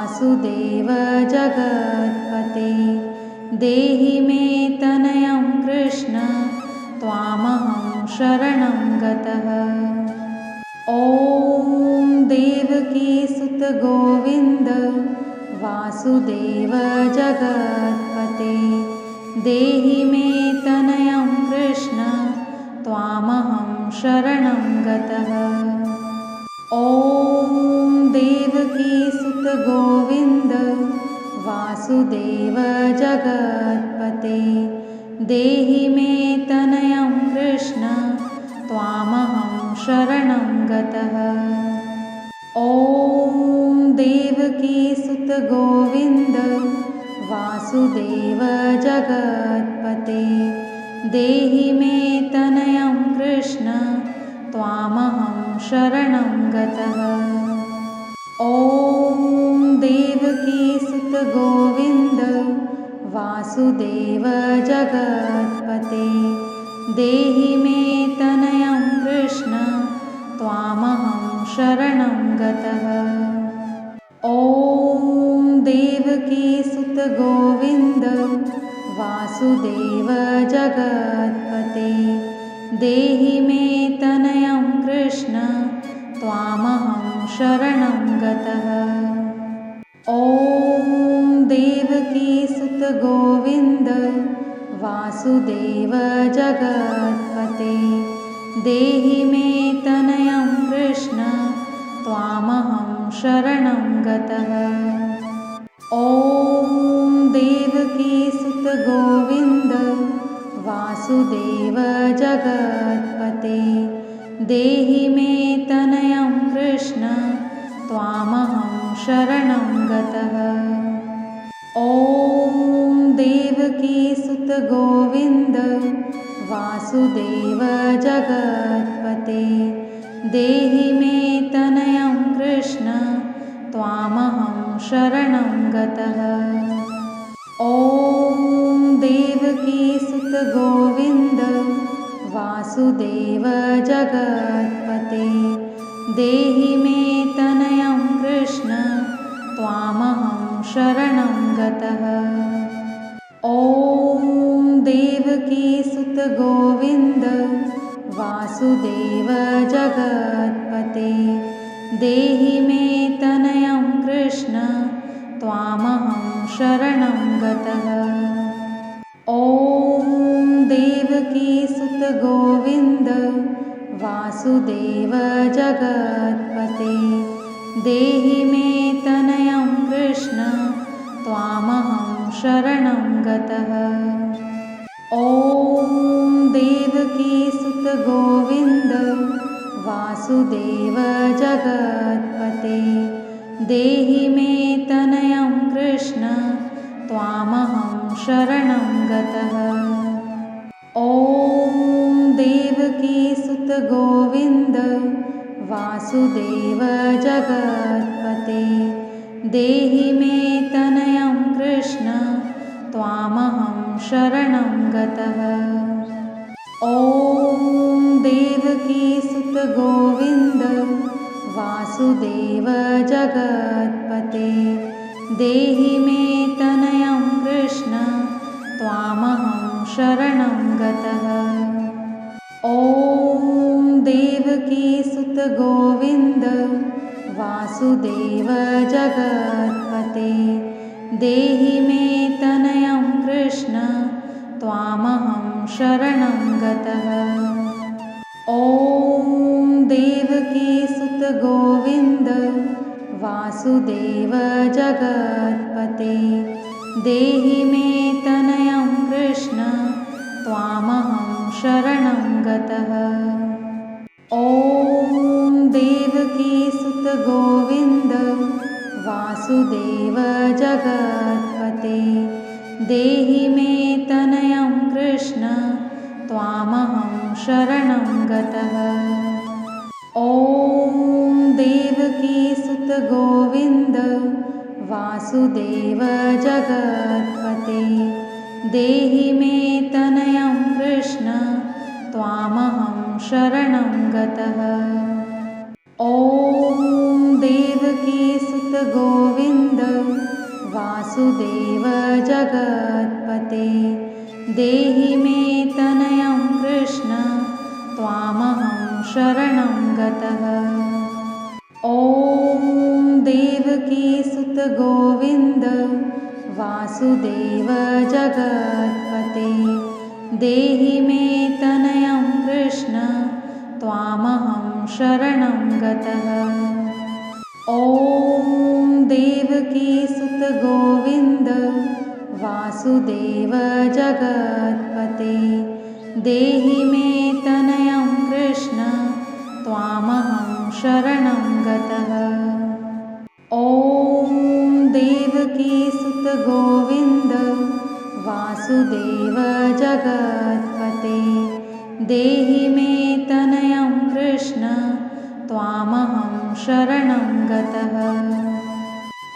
वासुदेव जगत्पते देहि मे तनयं कृष्ण त्वामहं शरणं गतः। ॐ देवकीसुत गोविन्द वासुदेव जगत्पते देहि मे तनयं कृष्ण त्वामहं शरणं गतः। ॐ देवकीसुत गोविन्द वासुदेव जगत्पते देहि मे तनयं कृष्ण त्वामहं शरणं गतः। ॐ देवकीसुत गोविन्द वासुदेव जगत्पते देहि मे तनयं कृष्ण त्वामहं शरणं गतः। ॐ देवकीसुत गोविन्द वासुदेव जगत्पते देहि मे तनयं कृष्ण त्वामहं शरणं गतः। ॐ देवकीसुत गोविन्द वासुदेव जगत्पते देहि मे तनयं कृष्ण त्वामहं शरणं गतः। ॐ देवकीसुत गोविन्द वासुदेव जगत्पते देहि मे तनयं कृष्ण त्वामहं शरणं गतः। ॐ देवकीसुत गोविन्द वासुदेव जगत्पते देहि मे तनयं कृष्ण त्वामहं शरणं गतः। ॐ देवकीसुत गोविन्द वासुदेव जगत्पते देहि मे तनयं कृष्ण त्वामहं शरणं गतः। ॐ देवकीसुत गोविन्द वासुदेव जगत्पते देहि मे तनयं कृष्ण त्वामहं शरणं गतः। ॐ देवकीसुत गोविन्द वासुदेव जगत्पते देहि मे तनयं कृष्ण त्वामहं शरणं गतः। ॐ देवकीसुत गोविन्द वासुदेव जगत्पते देहि मे तनयं कृष्ण त्वामहं शरणं गतः। ॐ देवकीसुत गोविन्द वासुदेव जगत्पते देहि मे तनयं कृष्ण त्वामहं शरणं गतः। ॐ देवकीसुत गोविन्द वासुदेव जगत्पते देहि मे तनयं कृष्ण त्वामहं शरणं गतः। ॐ देवकीसुत गोविन्द वासुदेव जगत्पते देहि मे तनयं कृष्ण त्वामहं शरणं गतः। ॐ देवकीसुत गोविन्द वासुदेव जगत्पते देहि मे तनयं कृष्ण त्वामहं शरणं गतः। ॐ देवकीसुत गोविन्द वासुदेव जगत्पते देहि मे तनयं कृष्ण त्वामहं शरणं गतः। ॐ देवकीसुत गोविन्द वासुदेव जगत्पते देहि मे तनयं कृष्ण त्वामहं शरणं गतः। ॐ देवकीसुत गोविन्द वासुदेव जगत्पते देहि मे तनयं कृष्ण त्वामहं शरणं गतः। ॐ देवकीसुत गोविन्द वासुदेव जगत्पते देहि मे तनयं कृष्ण त्वामहं शरणं गतः। ॐ देवकीसुत गोविन्द वासुदेव जगत्पते देहि मे तनयं कृष्ण त्वामहं शरणं गतः। ॐ देवकीसुत गोविन्द वासुदेव जगत्पते देहि मे तनयं कृष्ण त्वामहं शरणं गतः। ॐ देवकीसुत गोविन्द वासुदेव जगत्पते देहि मे तनयं कृष्ण त्वामहं शरणं गतः।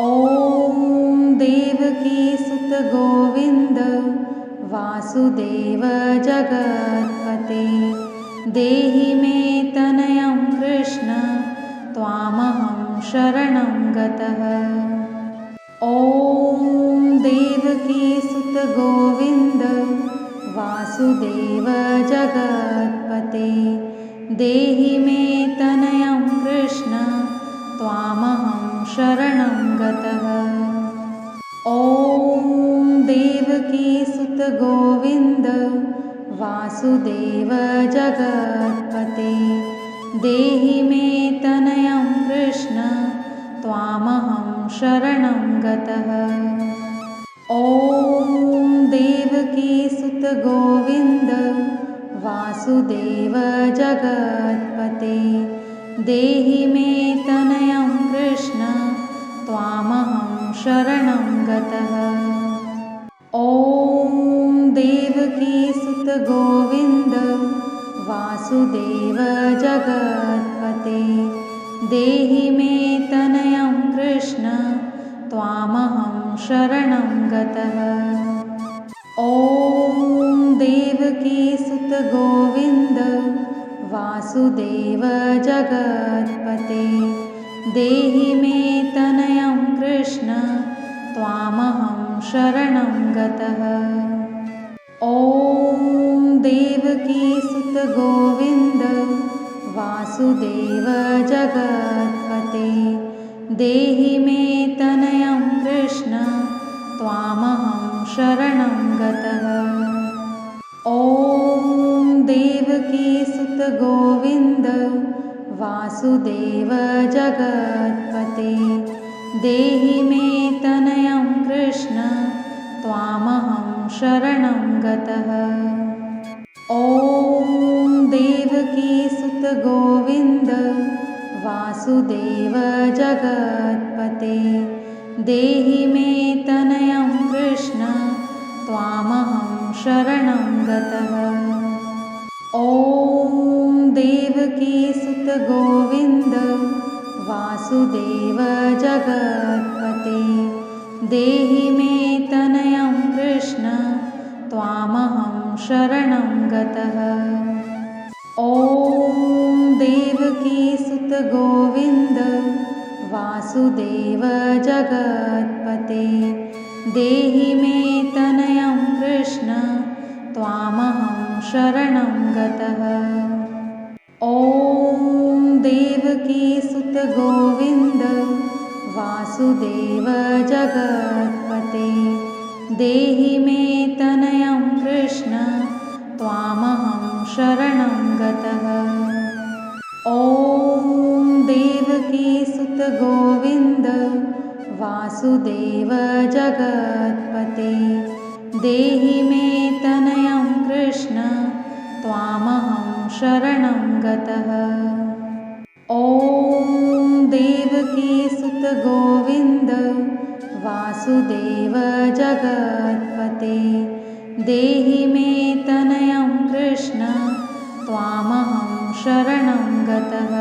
ॐ देवकीसुत गोविन्द वासुदेव जगत्पते देहि मे तनयं कृष्ण त्वामहं शरणं गतः। ॐ देवकीसुत गोविन्द वासुदेव जगत्पते देहि मे तनयं कृष्ण त्वामहं शरणं गतः। ॐ देवकीसुत गोविन्द वासुदेव जगत्पते देहि मे तनयं कृष्ण त्वामहं शरणं गतः। ॐ देवकीसुत गोविन्द वासुदेव जगत्पते देहि मे तनयं कृष्ण त्वामहं शरणं गतः। ॐ देवकीसुत गोविन्द वासुदेव जगत्पते देहि मे तनयं कृष्ण त्वामहं शरणं गतः। ॐ देवकीसुत गोविन्द वासुदेव जगत्पते देहि मे तनयं कृष्ण त्वामहं शरणं गतः। ॐ देवकीसुत गोविन्द वासुदेव जगत्पते देहि मे तनयं कृष्ण त्वामहं शरणं गतः। ॐ देवकीसुत गोविन्द वासुदेव जगत्पते देहि मे तनयं कृष्ण त्वामहं शरणं गतः। ॐ देवकीसुत गोविन्द वासुदेव जगत्पते देहि मे तनयं कृष्ण त्वामहं शरणं गतः। ॐ देवकीसुत गोविन्द वासुदेव जगत्पते देहि मे तनयं कृष्ण त्वामहं शरणं गतः। ॐ देवकीसुत गोविन्द वासुदेव जगत्पते देहि मे तनयं कृष्ण त्वामहं शरणं गतः। ॐ देवकीसुत गोविन्द वासुदेव जगत्पते देहि मे तनयं कृष्ण त्वामहं शरणं गतः। ॐ देवकीसुत गोविन्द वासुदेव जगत्पते देहि मे तनयं कृष्ण त्वामहं शरणं गतः। ॐ देवकीसुत गोविन्द वासुदेव जगत्पते देहि मे तनयं कृष्ण त्वामहं शरणं गतः।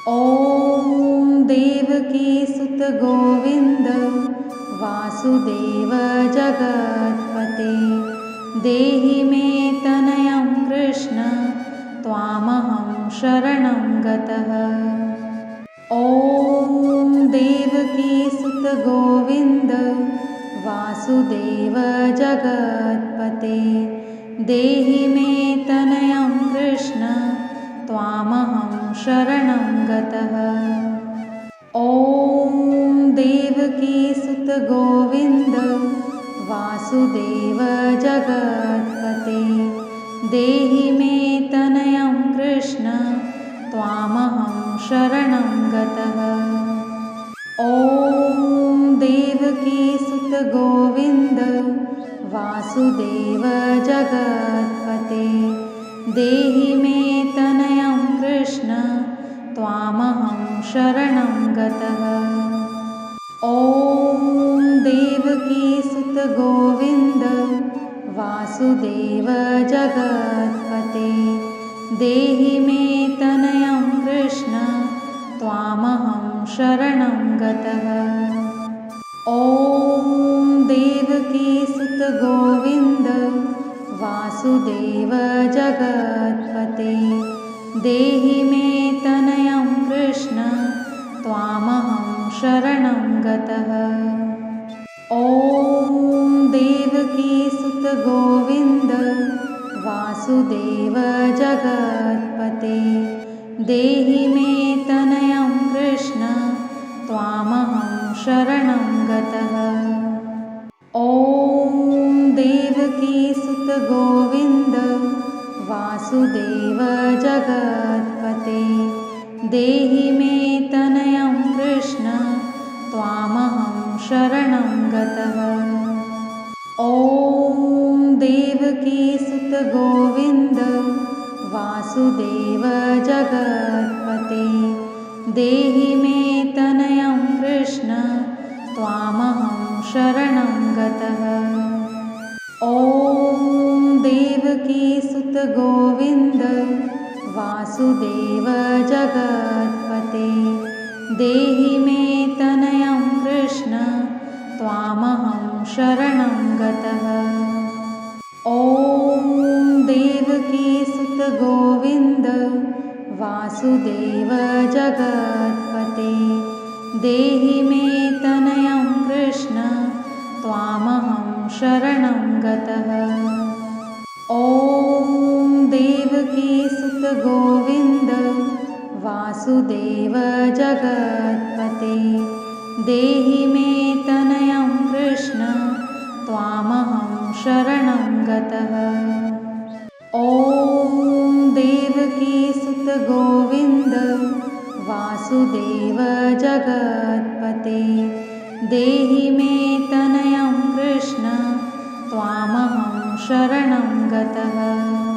ॐ देवकीसुत गोविन्द वासुदेव जगत्पते देहि मे तनयं कृष्ण त्वामहं शरणं गतः। ॐ देवकीसुत गोविन्द वासुदेव जगत्पते देहि मे तनयं कृष्ण त्वामहं शरणं गतः। ॐ देवकीसुत गोविन्द वासुदेव जगत्पते देहि मे तनयं कृष्ण त्वामहं शरणं गतः। ॐ देवकीसुत गोविन्द वासुदेव जगत्पते देहि मे तनयं कृष्ण त्वामहं शरणं गतः। ॐ देवकीसुत गोविन्द वासुदेव जगत्पते देहि मे तनयं कृष्ण त्वामहं शरणं गतः। ॐ देवकीसुत गोविन्द वासुदेव जगत्पते देहि मे तनयं कृष्ण त्वामहं शरणं गतः। ॐ देवकीसुत गोविन्द वासुदेव जगत्पते देहि मे तनयं कृष्ण त्वामहं शरणं गतः। ॐ देवकीसुत गोविन्द वासुदेव जगत्पते देहि मे तनयं कृष्ण त्वामहं शरणं गतः। ॐ देवकीसुत गोविन्द वासुदेव जगत्पते देहि मे तनयं कृष्ण त्वामहं शरणं गतः। ॐ देवकीसुत गोविन्द वासुदेव जगत्पते देहि मे तनयं कृष्ण त्वामहं शरणं गतः। ॐ देवकीसुत गोविन्द वासुदेव जगत्पते देहि मे तनयं कृष्ण त्वामहं शरणं गतः। ॐ देवकीसुत गोविन्द वासुदेव जगत्पते देहि मे तनयं कृष्ण त्वामहं शरणं गतः। ॐ देवकीसुत गोविन्द वासुदेव जगत्पते देहि मे तनयं कृष्ण त्वामहं शरणं गतः।